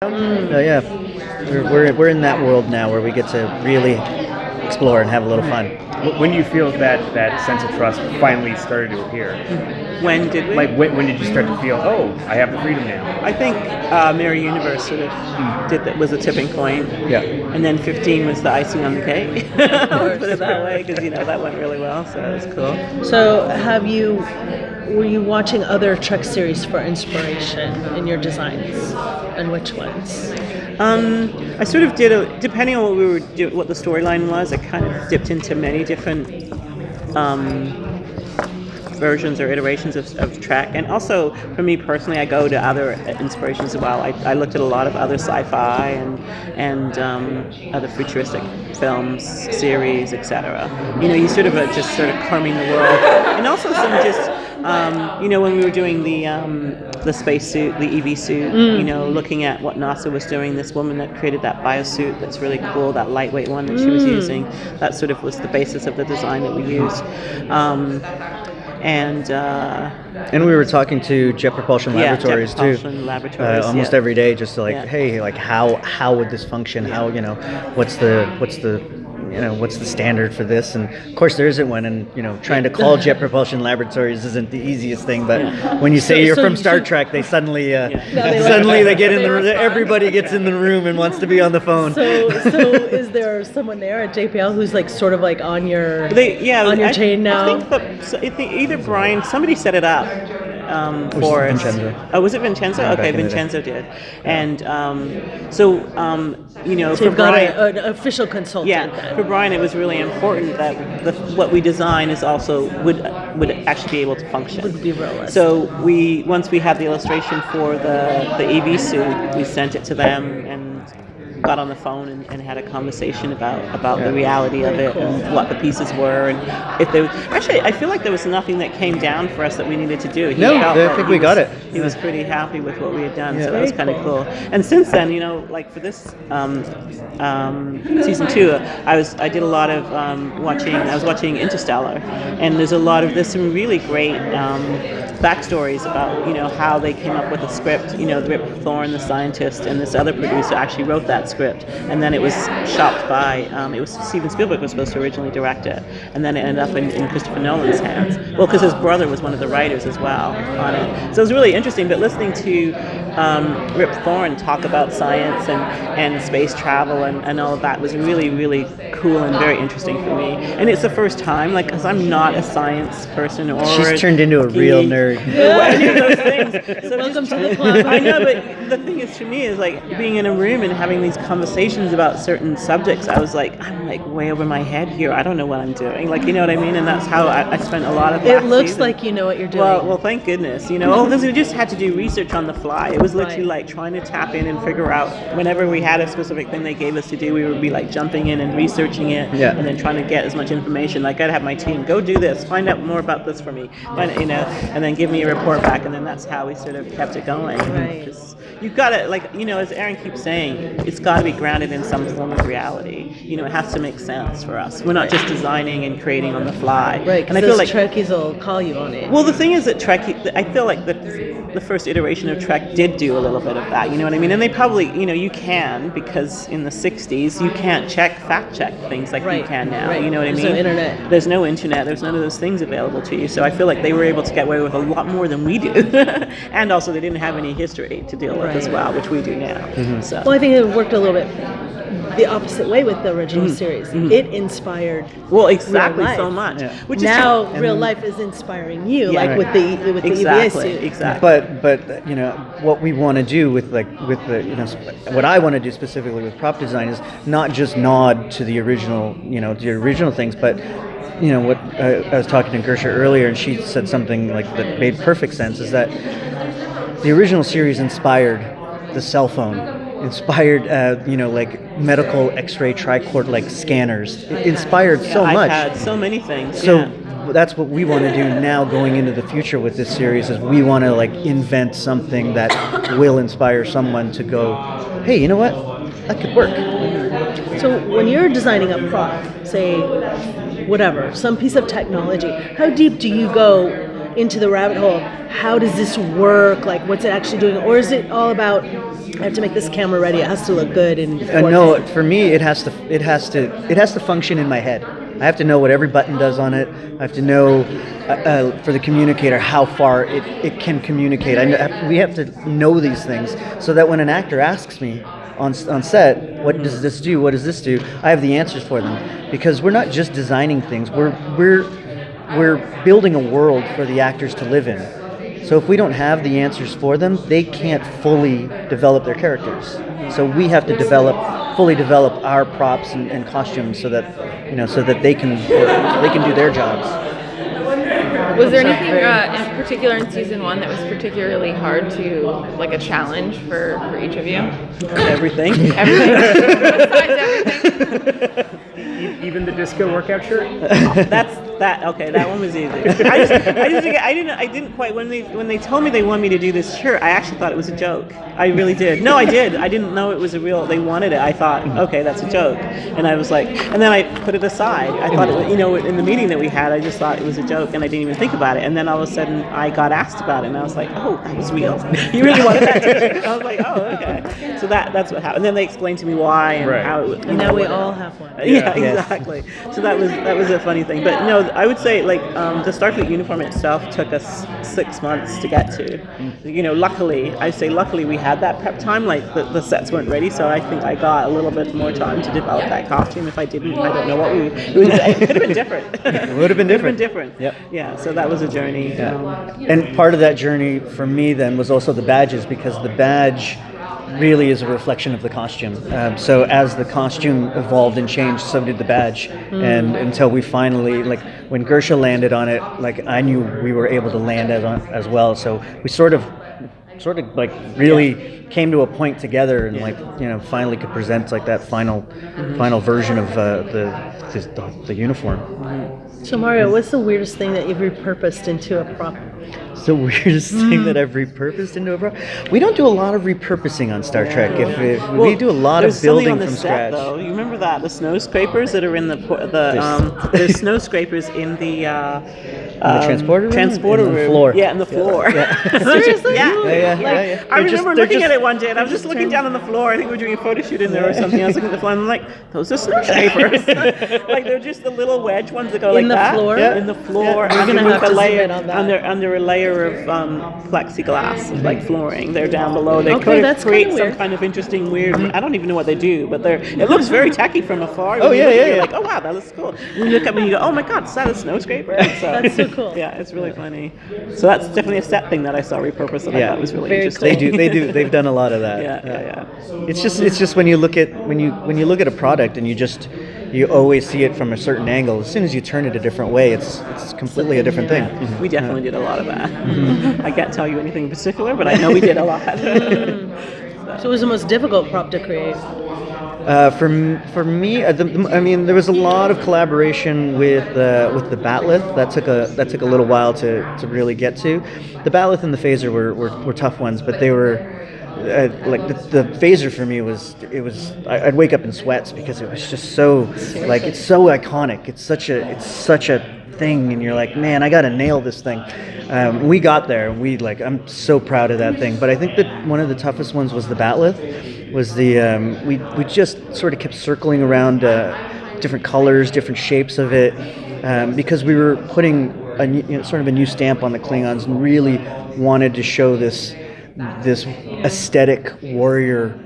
Yeah, we're in that world now where we get to really explore and have a little fun. When do you feel that sense of trust finally started to appear? When did we? Like, when did you start to feel, oh, I have the freedom now? I think Mirror Universe sort of was a tipping point. Yeah. And then 15 was the icing on the cake. Let's put it that way, because that went really well, so it was cool. So were you watching other Trek series for inspiration in your designs, and which ones? I sort of did depending on what we were what the storyline was. I kind of dipped into many different versions or iterations of Trek, and also for me personally, I go to other inspirations as well. I looked at a lot of other sci-fi and other futuristic films, series, etc. You sort of just sort of combing the world, and also some just. When we were doing the spacesuit, the EV suit, looking at what NASA was doing, this woman that created that biosuit that's really cool, that lightweight one that she was using, that sort of was the basis of the design that we used. And we were talking to Jet Propulsion Laboratories too, almost every day, just to hey, like how would this function? How what's the standard for this? And of course there isn't one, and trying to call Jet Propulsion Laboratories isn't the easiest thing, but when you say you're from Star Trek, they suddenly they get in the room, everybody gets in the room and wants to be on the phone. So is there someone there at JPL who's sort of on your chain now? I think either Brian, somebody set it up for us. Vincenzo. Oh, was it Vincenzo? Yeah, okay, Vincenzo did. And so for you've got Brian, an official consultant. Yeah, then. for Brian, it was really important that what we design is also would actually be able to function. Would be realistic. So once we had the illustration for the EV suit, we sent it to them and got on the phone and had a conversation about the reality of it and what the pieces were, and if there actually I feel like there was nothing that came down for us that we needed to do. I think we got it. He was pretty happy with what we had done, so that was kind of cool. And since then, like for this season 2, I did a lot of watching Interstellar, and there's some really great backstories about how they came up with the script. Rip Thorne, the scientist, and this other producer actually wrote that script, and then it was shopped by it was Steven Spielberg was supposed to originally direct it, and then it ended up in Christopher Nolan's hands. Well, because his brother was one of the writers as well on it, so it was really interesting. But listening to Rip Thorne talk about science and space travel and all of that was really, really cool and very interesting for me. And it's the first time, because I'm not a science person or she's turned into a real nerd. Any of those things. So welcome to the club. I know, but the thing is, for me, is being in a room and having these conversations about certain subjects. I'm way over my head here. I don't know what I'm doing. You know what I mean? And that's how I spent a lot of. It looks season. Like you know what you're doing. Well, thank goodness. Because we just had to do research on the fly. It was literally trying to tap in and figure out. Whenever we had a specific thing they gave us to do, we would be jumping in and researching it, and then trying to get as much information. I'd have my team go do this, find out more about this for me, and then give me a report back, and then that's how we sort of kept it going. Right. You've got to, as Aaron keeps saying, it's got to be grounded in some form of reality. It has to make sense for us. We're not just designing and creating on the fly. Right, and I feel like Trekkies will call you on it. Well, the thing is that I feel like the first iteration of Trek did do a little bit of that, you know what I mean? And they probably, you can, because in the 60s, you can't fact check things like you can now, you know what I mean? There's no internet. There's no internet, there's none of those things available to you. So I feel like they were able to get away with a lot more than we do. And also they didn't have any history to deal with as well, which we do now. Mm-hmm. So. Well, I think it worked a little bit the opposite way with the original series. Mm-hmm. It inspired exactly so much. Yeah. Which now real life is inspiring you, with the EVA suit. Exactly. But what we want to do with what I want to do specifically with prop design is not just nod to the original things, but what I was talking to Gersha earlier, and she said something that made perfect sense, is that the original series inspired the cell phone, inspired medical X-ray tricord scanners. It inspired so much. iPad, so many things. So that's what we want to do now going into the future with this series, is we want to invent something that will inspire someone to go, hey, you know what? That could work. So when you're designing a prop, say whatever, some piece of technology, how deep do you go into the rabbit hole. How does this work? Like, what's it actually doing? Or is it all about, I have to make this camera ready. It has to look good. And no, for me, it has to function in my head. I have to know what every button does on it. I have to know, for the communicator, how far it can communicate. We have to know these things so that when an actor asks me on set, what does this do? What does this do? I have the answers for them, because we're not just designing things. We're building a world for the actors to live in. So if we don't have the answers for them, they can't fully develop their characters. So we have to fully develop our props and costumes so that they can do their jobs. Was there anything in particular in season 1 that was particularly hard like a challenge for each of you? Everything. Besides everything. Even the disco workout shirt. Okay, that one was easy. I didn't quite when they told me they wanted me to do this shirt, I actually thought it was a joke. I really did. No, I did. I didn't know it was they wanted it. I thought, okay, that's a joke. And I was like, and then I put it aside. I thought in the meeting that we had, I just thought it was a joke and I didn't even think about it. And then all of a sudden I got asked about it and I was like, oh, that was real. You really wanted that t-shirt? I was like, oh, okay. So that's what happened. And then they explained to me why and how it would. And now we all have one. Yeah, exactly. So that was a funny thing. But no, I would say the Starfleet uniform itself took us 6 months to get to. Luckily we had that prep time. Like the sets weren't ready, so I think I got a little bit more time to develop that costume. If I didn't, I don't know what it could have been different. It would have been different. Yep. Yeah. So that was a journey. Yeah. And part of that journey for me then was also the badges, because the badge really is a reflection of the costume. So as the costume evolved and changed, so did the badge. And until we finally, when Gersha landed on it, I knew we were able to land as well. So we sort of really came to a point together and finally could present that final version of the uniform. So Mario, what's the weirdest thing that you've repurposed into a prop? The weirdest thing that I've repurposed into a prop? We don't do a lot of repurposing on Star Trek. We do a lot of building from scratch. Though. You remember that the snow scrapers that are in there's snow scrapers in the transporter room? room. Floor. Yeah, in the floor. Yeah. Seriously? Yeah. I remember looking at it one day, and I was just looking down on the floor. I think we were doing a photo shoot in there or something. I was looking at the floor, and I'm like, those are snow scrapers. They're just the little wedge ones that go like that. Floor? Yeah. In the floor. We're gonna have to zoom in on that. Under a layer of plexiglass, flooring. They're down below. They that's create kinda some weird. kind of interesting, weird. I don't even know what they do, but it looks very tacky from afar. Oh, yeah. You're like, oh wow, that looks cool. When you look up and you go, oh my god, is that a snow scraper? That's so cool. Yeah, it's really funny. So that's definitely a set thing that I saw repurposed that I thought was really interesting. They do. They've done a lot of that. Yeah. It's just when you look at a product and you always see it from a certain angle. As soon as you turn it a different way, it's completely a different thing. We definitely did a lot of that. I can't tell you anything in particular, but I know we did a lot. So it was the most difficult prop to create? For me, there was a lot of collaboration with the Batleth. That took a little while to really get to. The Batleth and the phaser were tough ones, but they were. The phaser for me I'd wake up in sweats because it was just so it's so iconic. It's such a thing, and you're like, man, I gotta nail this thing. We got there, and I'm so proud of that thing. But I think that one of the toughest ones was the Batleth. We just sort of kept circling around different colors, different shapes of it, because we were putting sort of a new stamp on the Klingons and really wanted to show this aesthetic warrior,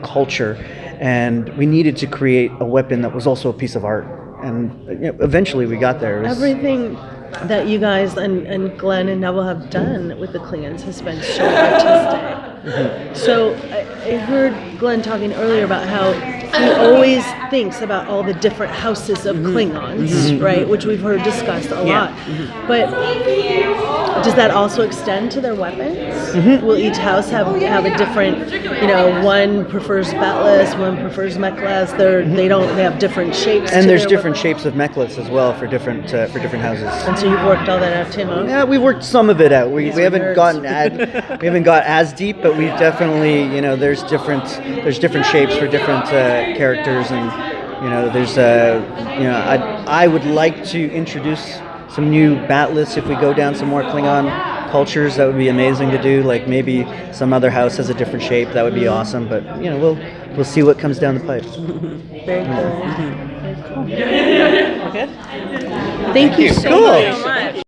culture, and we needed to create a weapon that was also a piece of art. And eventually we got there. Everything that you guys and Glenn and Neville have done with the Klingons has been so artistic. So I heard Glenn talking earlier about how he always thinks about all the different houses of Klingons, right? Which we've heard discussed a lot. But does that also extend to their weapons? Will each house have a different, one prefers batless, one prefers meklas. They have different shapes. And there's different shapes of meklas as well for different houses. And so you've worked all that out too, huh? Yeah, we worked some of it out. We haven't got as deep, but we've definitely, there's different shapes for different characters, and there's I would like to introduce some new bat lists. If we go down some more Klingon cultures, that would be amazing to do. Like maybe some other house has a different shape. That would be awesome. But we'll see what comes down the pipe. Very cool. Okay. Thank you so Cool. much. So much.